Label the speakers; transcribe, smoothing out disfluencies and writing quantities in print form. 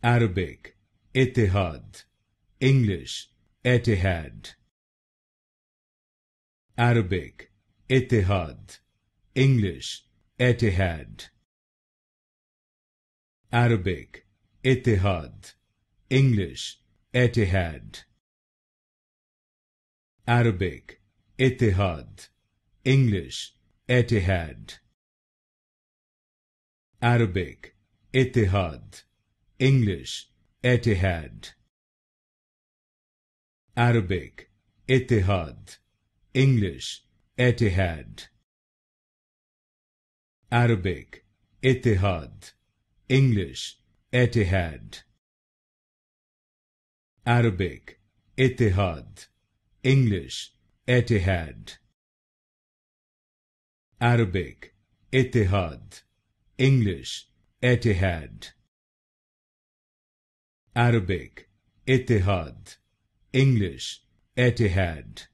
Speaker 1: Arabic, Etihad. English, Etihad. Arabic, Etihad. English, Etihad. Arabic, Etihad. English, Etihad. Arabic, Etihad. English, Etihad. Arabic, Etihad. English, Etihad. Arabic, Etihad. English, Etihad. Arabic, Etihad. English, Etihad. Arabic, Etihad. English, Etihad. Arabic, Etihad. English, Etihad. Arabic, Etihad. English, Etihad.